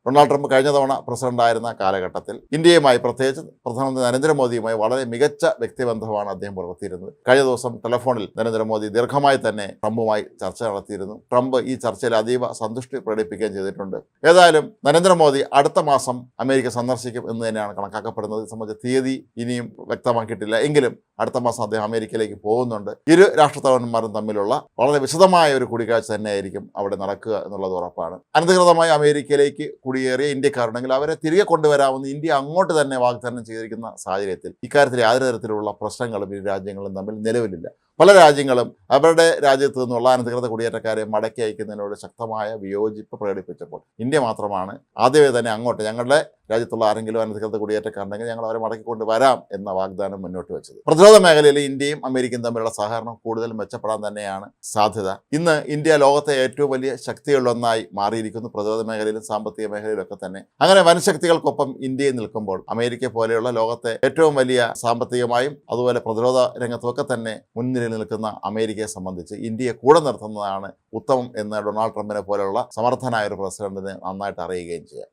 Donald Trump കഴിഞ്ഞ തവണ പ്രസിഡന്റായിരുന്ന കാലഘട്ടത്തിൽ ഇന്ത്യയുമായി, പ്രത്യേകിച്ച് പ്രധാനമന്ത്രി നരേന്ദ്രമോദിയുമായി വളരെ മികച്ച വ്യക്തിബന്ധമാണ് അദ്ദേഹം പുലർത്തിയിരുന്നത്. കഴിഞ്ഞ ദിവസം ടെലിഫോണിൽ നരേന്ദ്രമോദി ദീർഘമായി തന്നെ ട്രംപുമായി ചർച്ച നടത്തിയിരുന്നു. ട്രംപ് ഈ ചർച്ചയിൽ അതീവ സന്തുഷ്ടി പ്രകടിപ്പിക്കുകയും ചെയ്തിട്ടുണ്ട്. ഏതായാലും നരേന്ദ്രമോദി അടുത്ത മാസം അമേരിക്ക സന്ദർശിക്കും എന്ന് തന്നെയാണ് കണക്കാക്കപ്പെടുന്നത്. ഇത് സംബന്ധിച്ച തീയതി ഇനിയും വ്യക്തമാക്കിയിട്ടില്ല. എങ്കിലും അടുത്ത മാസം അദ്ദേഹം അമേരിക്കയിലേക്ക് പോകുന്നുണ്ട്. ഇരു രാഷ്ട്രത്തലവന്മാരും തമ്മിലുള്ള വളരെ വിശദമായ ഒരു കൂടിക്കാഴ്ച തന്നെയായിരിക്കും അവിടെ നടക്കുക എന്നുള്ളത് ഉറപ്പാണ്. അനധികൃതമായി അമേരിക്കയിലേക്ക് കുടിയേറിയ ഇന്ത്യക്കാരുണ്ടെങ്കിൽ അവരെ തിരികെ കൊണ്ടുവരാമെന്ന് ഇന്ത്യ അങ്ങോട്ട് തന്നെ വാഗ്ദാനം ചെയ്തിരിക്കുന്ന സാഹചര്യത്തിൽ ഇക്കാര്യത്തിൽ യാതൊരു തരത്തിലുള്ള പ്രശ്നങ്ങളും ഇരു രാജ്യങ്ങളും തമ്മിൽ നിലവിലില്ല. പല രാജ്യങ്ങളും അവരുടെ രാജ്യത്തു നിന്നുള്ള അനധികൃത കുടിയേറ്റക്കാരെ മടക്കി അയക്കുന്നതിനോട് ശക്തമായ വിയോജിപ്പ് പ്രകടിപ്പിച്ചപ്പോൾ ഇന്ത്യ മാത്രമാണ് ആദ്യമേ തന്നെ അങ്ങോട്ട് ഞങ്ങളുടെ രാജ്യത്തുള്ള ആരെങ്കിലും അനധികൃത കുടിയേറ്റക്കാരുണ്ടെങ്കിൽ ഞങ്ങൾ അവരെ മടക്കിക്കൊണ്ട് വരാം എന്ന വാഗ്ദാനം മുന്നോട്ട് വെച്ചത്. പ്രതിരോധ മേഖലയിൽ ഇന്ത്യയും അമേരിക്കയും തമ്മിലുള്ള സഹകരണം കൂടുതൽ മെച്ചപ്പെടാൻ തന്നെയാണ് സാധ്യത. ഇന്ന് ഇന്ത്യ ലോകത്തെ ഏറ്റവും വലിയ ശക്തികളിലൊന്നായി മാറിയിരിക്കുന്നു, പ്രതിരോധ മേഖലയിലും സാമ്പത്തിക മേഖലയിലൊക്കെ തന്നെ. അങ്ങനെ വൻശക്തികൾക്കൊപ്പം ഇന്ത്യയിൽ നിൽക്കുമ്പോൾ അമേരിക്ക പോലെയുള്ള ലോകത്തെ ഏറ്റവും വലിയ സാമ്പത്തികമായും അതുപോലെ പ്രതിരോധ രംഗത്തുമൊക്കെ തന്നെ മുൻനിരയിൽ നിൽക്കുന്ന അമേരിക്കയെ സംബന്ധിച്ച് ഇന്ത്യയെ കൂടെ നിർത്തുന്നതാണ് ഉത്തമം എന്ന് ഡൊണാൾഡ് ട്രംപിനെ പോലെയുള്ള സമർത്ഥനായ ഒരു പ്രസിഡന്റിന് നന്നായിട്ട് അറിയുകയും ചെയ്യാം.